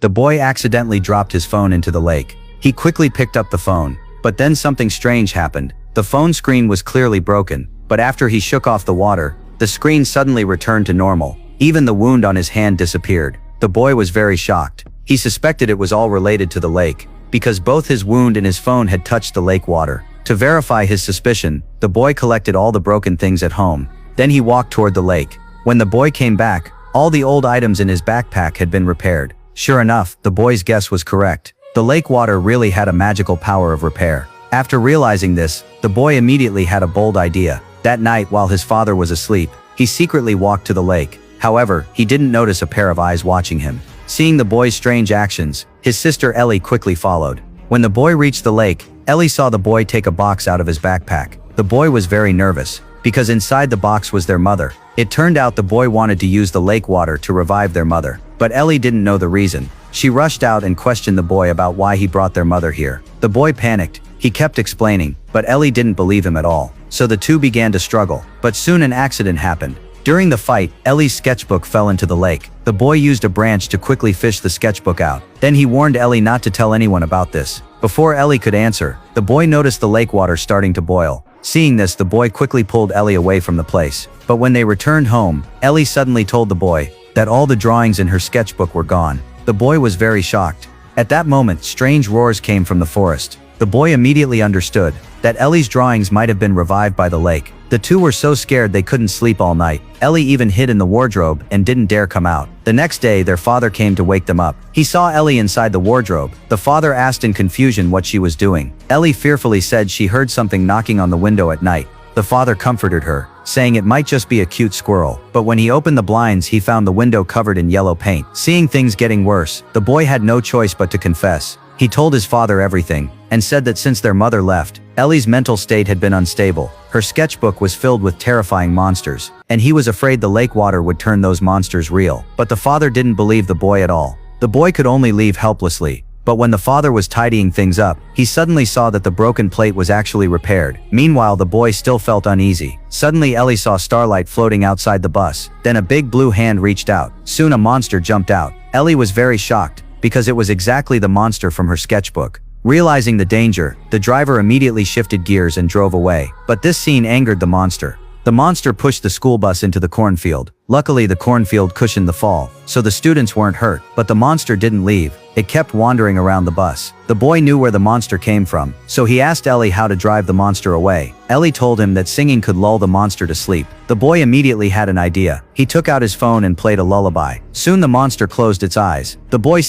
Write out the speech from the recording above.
the boy accidentally dropped his phone into the lake. He quickly picked up the phone, but then something strange happened. The phone screen was clearly broken, but after he shook off the water, the screen suddenly returned to normal. Even the wound on his hand disappeared. The boy was very shocked. He suspected it was all related to the lake, because both his wound and his phone had touched the lake water. To verify his suspicion, the boy collected all the broken things at home. Then he walked toward the lake. When the boy came back, all the old items in his backpack had been repaired. Sure enough, the boy's guess was correct. The lake water really had a magical power of repair. After realizing this, the boy immediately had a bold idea. That night, while his father was asleep, he secretly walked to the lake. However, he didn't notice a pair of eyes watching him. Seeing the boy's strange actions, his sister Ellie quickly followed. When the boy reached the lake, Ellie saw the boy take a box out of his backpack. The boy was very nervous, because inside the box was their mother. It turned out the boy wanted to use the lake water to revive their mother, but Ellie didn't know the reason. She rushed out and questioned the boy about why he brought their mother here. The boy panicked. He kept explaining, but Ellie didn't believe him at all. So the two began to struggle, but soon an accident happened. During the fight, Ellie's sketchbook fell into the lake. The boy used a branch to quickly fish the sketchbook out. Then he warned Ellie not to tell anyone about this. Before Ellie could answer, the boy noticed the lake water starting to boil. Seeing this, the boy quickly pulled Ellie away from the place. But when they returned home, Ellie suddenly told the boy that all the drawings in her sketchbook were gone. The boy was very shocked. At that moment, strange roars came from the forest. The boy immediately understood that Ellie's drawings might have been revived by the lake. The two were so scared they couldn't sleep all night. Ellie even hid in the wardrobe and didn't dare come out. The next day, their father came to wake them up. He saw Ellie inside the wardrobe. The father asked in confusion what she was doing. Ellie fearfully said she heard something knocking on the window at night. The father comforted her, saying it might just be a cute squirrel. But when he opened the blinds, he found the window covered in yellow paint. Seeing things getting worse, the boy had no choice but to confess. He told his father everything, and said that since their mother left, Ellie's mental state had been unstable. Her sketchbook was filled with terrifying monsters, and he was afraid the lake water would turn those monsters real. But the father didn't believe the boy at all. The boy could only leave helplessly. But when the father was tidying things up, he suddenly saw that the broken plate was actually repaired. Meanwhile, the boy still felt uneasy. Suddenly, Ellie saw starlight floating outside the bus. Then a big blue hand reached out. Soon a monster jumped out. Ellie was very shocked, because it was exactly the monster from her sketchbook. Realizing the danger, the driver immediately shifted gears and drove away. But this scene angered the monster. The monster pushed the school bus into the cornfield. Luckily, the cornfield cushioned the fall, so the students weren't hurt. But the monster didn't leave. It kept wandering around the bus. The boy knew where the monster came from, so he asked Ellie how to drive the monster away. Ellie told him that singing could lull the monster to sleep. The boy immediately had an idea. He took out his phone and played a lullaby. Soon the monster closed its eyes. The boy